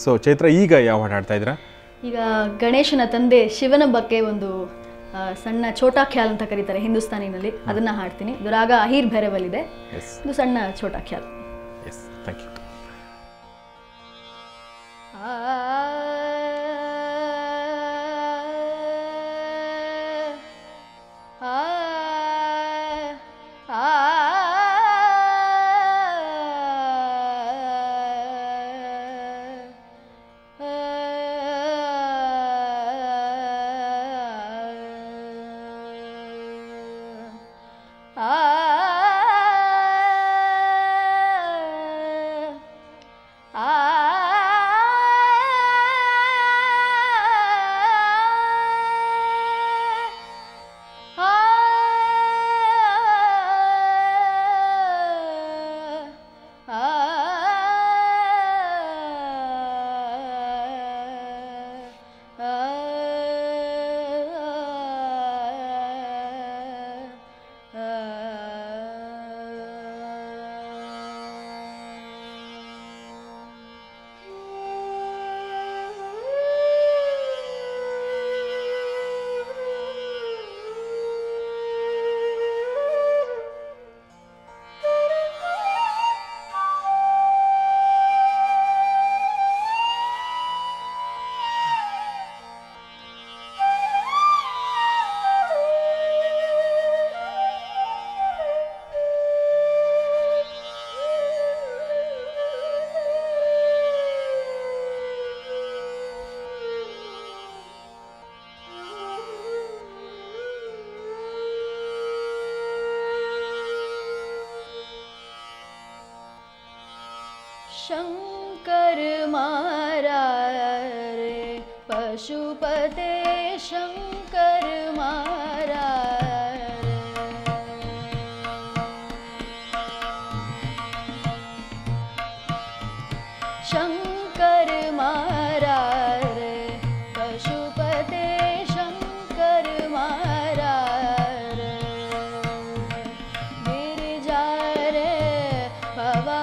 So Chaitra ಈಗ ಯಾವ ಹಾಡು ಹಾಡ್ತಾ ಇದ್ದೀರಾ? ಈಗ ಗಣೇಶನ ತಂದೆ ಶಿವನ ಬಗ್ಗೆ ಒಂದು ಸಣ್ಣ ಛೋಟಾ ಖ್ಯಾಲ್ ಅಂತ ಕರೀತಾರೆ ಹಿಂದೂಸ್ತಾನಿನಲ್ಲಿ, ಅದನ್ನ ಹಾಡ್ತೀನಿ. ಇದು ರಾಗ ಅಹೀರ್ ಭೈರವಲ್ ಇದೆ. ಇದು ಸಣ್ಣ ಛೋಟಾ ಖ್ಯಾಲ್. Yes, thank you. शंकर मारा रे पशुपते, शंकर मारा रे। शंकर मारा रे पशुपते, शंकर मारा रे। गिरिजा रे भवा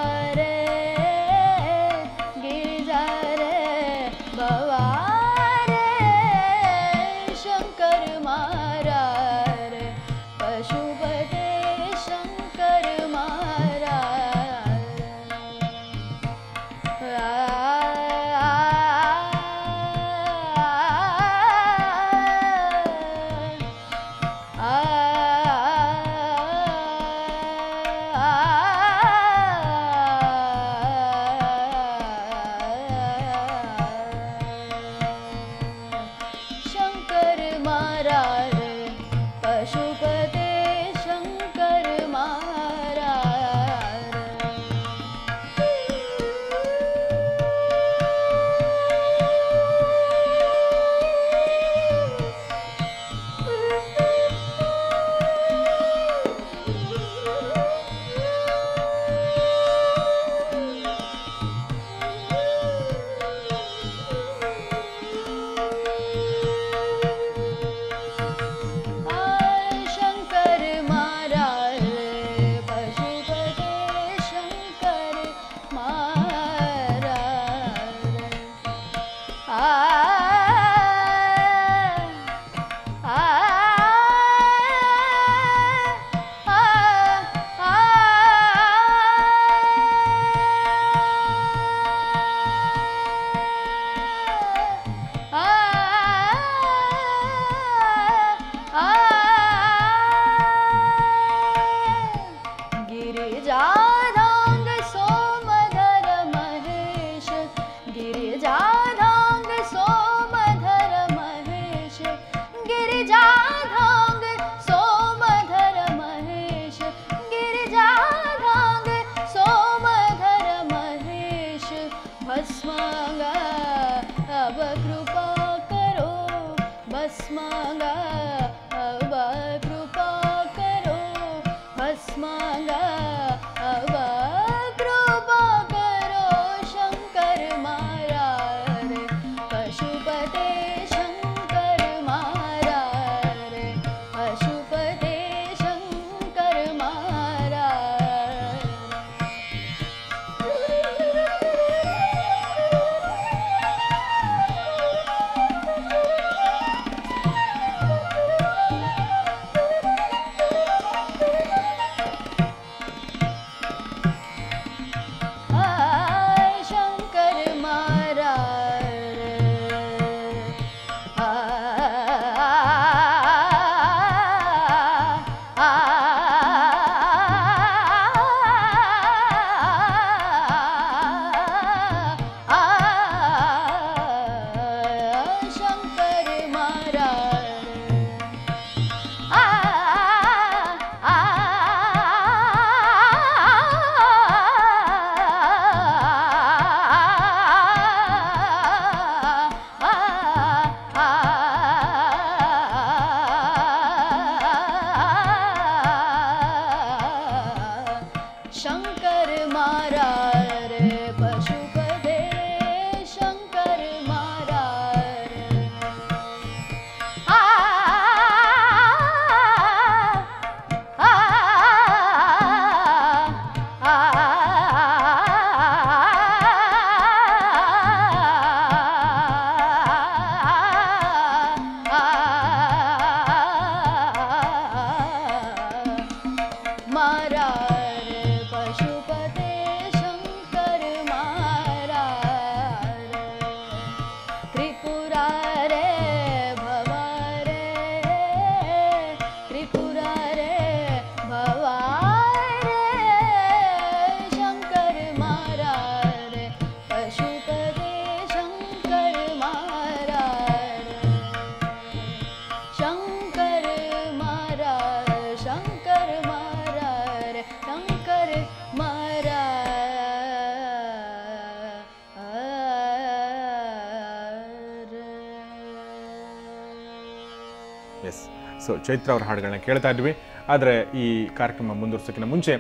ಎಸ್. ಸೊ ಚೈತ್ರ ಅವರ ಹಾಡುಗಳನ್ನ ಕೇಳ್ತಾ ಇದ್ವಿ. ಆದರೆ ಈ ಕಾರ್ಯಕ್ರಮ ಮುಂದುವರ್ಸೋಕ್ಕಿಂತ ಮುಂಚೆ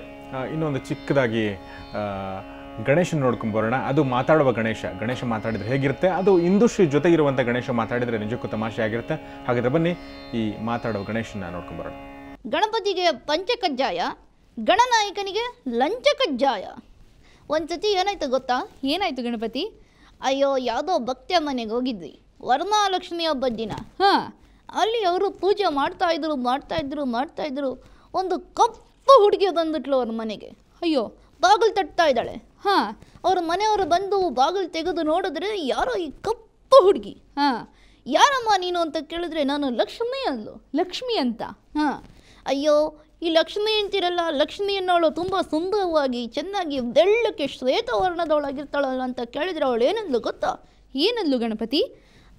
ಇನ್ನೊಂದು ಚಿಕ್ಕದಾಗಿ ಗಣೇಶನ ನೋಡ್ಕೊಂಡು ಬರೋಣ. ಅದು ಮಾತಾಡುವ ಗಣೇಶ ಮಾತಾಡಿದರೆ ಹೇಗಿರುತ್ತೆ, ಅದು ಇಂದುಶ್ರೀ ಜೊತೆ ಇರುವಂಥ ಗಣೇಶ ಮಾತಾಡಿದರೆ ನಿಜಕ್ಕೂ ತಮಾಷೆ ಆಗಿರುತ್ತೆ. ಹಾಗಾದರೆ ಬನ್ನಿ ಈ ಮಾತಾಡುವ ಗಣೇಶನ ನೋಡ್ಕೊಂಡು ಬರೋಣ. ಗಣಪತಿಗೆ ಪಂಚಕಜ್ಜಾಯ, ಗಣನಾಯಕನಿಗೆ ಲಂಚ ಕಜ್ಜಾಯ. ಒಂದ್ಸತಿ ಏನಾಯ್ತು ಗೊತ್ತಾ? ಏನಾಯ್ತು ಗಣಪತಿ? ಅಯ್ಯೋ, ಯಾವುದೋ ಭಕ್ತಿಯ ಮನೆಗೆ ಹೋಗಿದ್ವಿ, ವರಮಹಾಲಕ್ಷ್ಮಿ ಹಬ್ಬದ ದಿನ. ಅಲ್ಲಿ ಅವರು ಪೂಜೆ ಮಾಡ್ತಾ ಇದ್ರು. ಒಂದು ಕಪ್ಪು ಹುಡುಗಿ ಬಂದ್ಬಿಟ್ಲು ಅವ್ರ ಮನೆಗೆ. ಅಯ್ಯೋ, ಬಾಗಿಲು ತಟ್ತಾ ಇದ್ದಾಳೆ. ಅವ್ರ ಮನೆಯವರು ಬಂದು ಬಾಗಿಲು ತೆಗೆದು ನೋಡಿದ್ರೆ ಯಾರೋ ಈ ಕಪ್ಪು ಹುಡುಗಿ. ಯಾರಮ್ಮ ನೀನು ಅಂತ ಕೇಳಿದ್ರೆ ನಾನು ಲಕ್ಷ್ಮಿ ಅಂದ್ಲು. ಲಕ್ಷ್ಮಿ ಅಂತ? ಅಯ್ಯೋ, ಈ ಲಕ್ಷ್ಮಿ ಅಂತಿರಲ್ಲ, ಲಕ್ಷ್ಮಿ ಅನ್ನೋಳು ತುಂಬ ಸುಂದರವಾಗಿ ಚೆನ್ನಾಗಿ ಬೆಳ್ಳಕ್ಕೆ ಶ್ವೇತವರ್ಣದವಳಾಗಿರ್ತಾಳಲ್ಲ ಅಂತ ಕೇಳಿದ್ರೆ ಅವಳು ಏನಂದ್ಲು ಗೊತ್ತಾ? ಏನಂದ್ಲು ಗಣಪತಿ?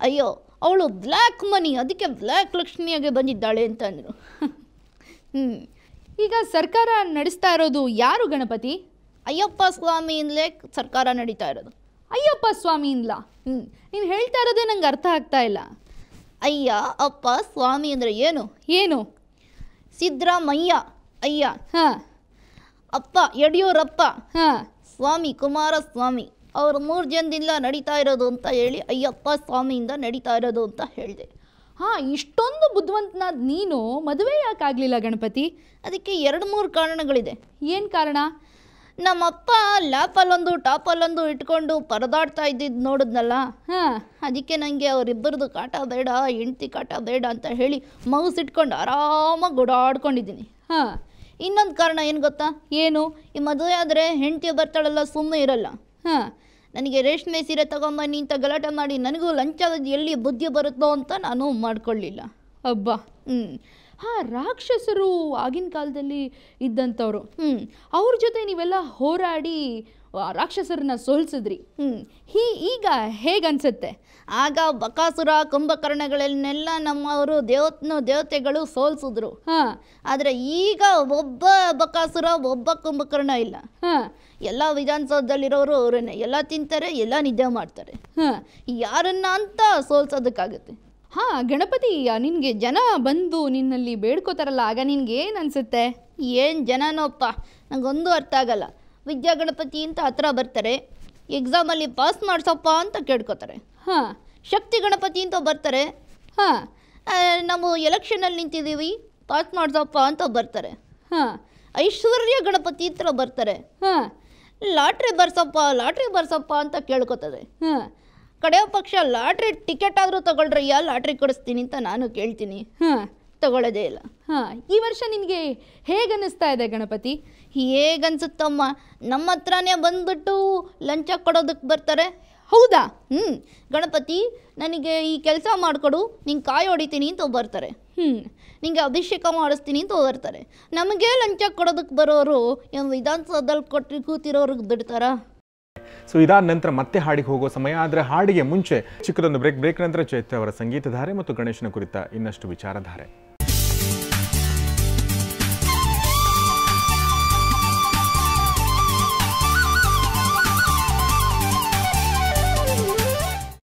ಅಯ್ಯೋ, ಅವಳು ಬ್ಲ್ಯಾಕ್ ಮನಿ, ಅದಕ್ಕೆ ಬ್ಲ್ಯಾಕ್ ಲಕ್ಷ್ಮಿಯಾಗೆ ಬಂದಿದ್ದಾಳೆ ಅಂತ ಅಂದರು. ಈಗ ಸರ್ಕಾರ ನಡೆಸ್ತಾ ಇರೋದು ಯಾರು ಗಣಪತಿ? ಅಯ್ಯಪ್ಪ ಸ್ವಾಮಿಯಿಂದಲೇ ಸರ್ಕಾರ ನಡೀತಾ ಇರೋದು. ಅಯ್ಯಪ್ಪ ಸ್ವಾಮಿಯಿಂದಲಾ? ನೀನು ಹೇಳ್ತಾ ಇರೋದೇ ನಂಗೆ ಅರ್ಥ ಆಗ್ತಾ ಇಲ್ಲ. ಅಯ್ಯ ಅಪ್ಪ ಸ್ವಾಮಿ ಅಂದರೆ ಏನು? ಏನು? ಸಿದ್ದರಾಮಯ್ಯ ಅಯ್ಯ, ಅಪ್ಪ ಯಡಿಯೂರಪ್ಪ, ಸ್ವಾಮಿ ಕುಮಾರಸ್ವಾಮಿ, ಅವರು 3 ಜನದಿಂದ ನಡೀತಾ ಇರೋದು ಅಂತ ಹೇಳಿ ಅಯ್ಯಪ್ಪ ಸ್ವಾಮಿಯಿಂದ ನಡೀತಾ ಇರೋದು ಅಂತ ಹೇಳಿದೆ. ಇಷ್ಟೊಂದು ಬುದ್ಧಿವಂತನಾದ ನೀನು ಮದುವೆ ಯಾಕಾಗಲಿಲ್ಲ ಗಣಪತಿ? ಅದಕ್ಕೆ 2-3 ಕಾರಣಗಳಿದೆ. ಏನು ಕಾರಣ? ನಮ್ಮಪ್ಪ ಲ್ಯಾಪಲ್ಲೊಂದು ಟಾಪಲ್ಲೊಂದು ಇಟ್ಕೊಂಡು ಪರದಾಡ್ತಾ ಇದ್ದಿದ್ದು ನೋಡಿದ್ನಲ್ಲ, ಅದಕ್ಕೆ ನನಗೆ ಅವರಿಬ್ಬರದು ಕಾಟ ಬೇಡ, ಹೆಂಡ್ತಿ ಕಾಟ ಬೇಡ ಅಂತ ಹೇಳಿ ಮಗುಸಿಟ್ಕೊಂಡು ಆರಾಮಾಗಿ ಓಡಾಡ್ಕೊಂಡಿದ್ದೀನಿ. ಇನ್ನೊಂದು ಕಾರಣ ಏನು ಗೊತ್ತಾ? ಏನು? ಈ ಮದುವೆ ಆದರೆ ಹೆಂಡ್ತಿ ಬರ್ತಾಳಲ್ಲ, ಸುಮ್ಮನೆ ಇರಲ್ಲ. ನನಗೆ ರೇಷ್ಮೆ ಸೀರೆ ತಗೊಂಬನ್ನಿ ಅಂತ ಗಲಾಟೆ ಮಾಡಿ ನನಗೂ ಲಂಚದ ಎಲ್ಲಿ ಬುದ್ಧಿ ಬರುತ್ತೋ ಅಂತ ನಾನು ಮಾಡ್ಕೊಳ್ಳಿಲ್ಲ. ಅಬ್ಬಾ. ರಾಕ್ಷಸರು ಆಗಿನ ಕಾಲದಲ್ಲಿ ಇದ್ದಂಥವ್ರು. ಅವ್ರ ಜೊತೆ ನೀವೆಲ್ಲ ಹೋರಾಡಿ ರಾಕ್ಷಸರನ್ನ ಸೋಲಿಸಿದ್ರಿ. ಈಗ ಹೇಗನ್ಸುತ್ತೆ? ಆಗ ಬಕಾಸುರ ಕುಂಭಕರ್ಣಗಳನ್ನೆಲ್ಲ ನಮ್ಮವರು ದೇವತೆಗಳು ಸೋಲಿಸಿದ್ರು. ಆದರೆ ಈಗ ಒಬ್ಬ ಬಕಾಸುರ ಒಬ್ಬ ಕುಂಭಕರ್ಣ ಇಲ್ಲ. ಎಲ್ಲ ವಿಧಾನಸೌಧದಲ್ಲಿರೋರು ಅವರನ್ನೇ, ಎಲ್ಲ ತಿಂತಾರೆ, ಎಲ್ಲ ನಿದ್ದೆ ಮಾಡ್ತಾರೆ. ಯಾರನ್ನ ಅಂತ ಸೋಲ್ಸೋದಕ್ಕಾಗುತ್ತೆ? ಗಣಪತಿ, ನಿನಗೆ ಜನ ಬಂದು ನಿನ್ನಲ್ಲಿ ಬೇಡ್ಕೋತಾರಲ್ಲ, ಆಗ ನಿನ್ಗೆ ಏನು ಅನಿಸುತ್ತೆ? ಏನು ಜನನೋಪ್ಪ, ನನಗೊಂದು ಅರ್ಥ ಆಗಲ್ಲ. ವಿದ್ಯಾ ಗಣಪತಿ ಅಂತ ಹತ್ರ ಬರ್ತಾರೆ, ಎಕ್ಸಾಮಲ್ಲಿ ಪಾಸ್ ಮಾಡಿಸಪ್ಪ ಅಂತ ಕೇಳ್ಕೊತಾರೆ. ಶಕ್ತಿ ಗಣಪತಿ ಅಂತ ಬರ್ತಾರೆ, ನಾವು ಎಲೆಕ್ಷನಲ್ಲಿ ನಿಂತಿದ್ದೀವಿ ಪಾಸ್ ಮಾಡಿಸಪ್ಪ ಅಂತ ಬರ್ತಾರೆ. ಐಶ್ವರ್ಯ ಗಣಪತಿ ಹತ್ರ ಬರ್ತಾರೆ, ಲಾಟ್ರಿ ಬರ್ಸಪ್ಪ ಅಂತ ಕೇಳ್ಕೊತದೆ. ಕಡೆಯ ಪಕ್ಷ ಲಾಟ್ರಿ ಟಿಕೆಟ್ ಆದರೂ ತಗೊಳ್ರಯ್ಯ, ಲಾಟ್ರಿ ಕೊಡಿಸ್ತೀನಿ ಅಂತ ನಾನು ಕೇಳ್ತೀನಿ, ತಗೊಳ್ಳೋದೇ ಇಲ್ಲ. ಈ ವರ್ಷ ನಿನಗೆ ಹೇಗನ್ನಿಸ್ತಾ ಇದೆ ಗಣಪತಿ? ಹೇಗನ್ಸುತ್ತಮ್ಮ, ನಮ್ಮ ಹತ್ರನೇ ಬಂದ್ಬಿಟ್ಟು ಲಂಚ ಕೊಡೋದಕ್ಕೆ ಬರ್ತಾರೆ. ಹೌದಾ? ಗಣಪತಿ ನನಗೆ ಈ ಕೆಲಸ ಮಾಡಿಕೊಡು, ನಿಂಗೆ ಕಾಯಿ ಹೊಡಿತೀನಿ ಅಂತ ಬರ್ತಾರೆ. ನಿಂಗೆ ಅಭಿಷೇಕ ಮಾಡಿಸ್ತೀನಿ ಅಂತ ಬರ್ತಾರೆ. ನಮಗೆ ಲಂಚ ಕೊಡೋದಕ್ಕೆ ಬರೋರು ವಿಧಾನಸೌಧದಲ್ಲಿ ಕೊಟ್ಟು ಕೂತಿರೋರಿಗೆ ಬಿಡ್ತಾರಾ? ಸೊ ಇದಾದ ನಂತರ ಮತ್ತೆ ಹಾಡಿಗೆ ಹೋಗೋ ಸಮಯ. ಆದರೆ ಹಾಡಿಗೆ ಮುಂಚೆ ಚಿಕ್ಕದೊಂದು ಬ್ರೇಕ್ ನಂತರ ಚೈತ್ರ ಅವರ ಸಂಗೀತ ಧಾರೆ ಮತ್ತು ಗಣೇಶನ ಕುರಿತ ಇನ್ನಷ್ಟು ವಿಚಾರಧಾರೆ.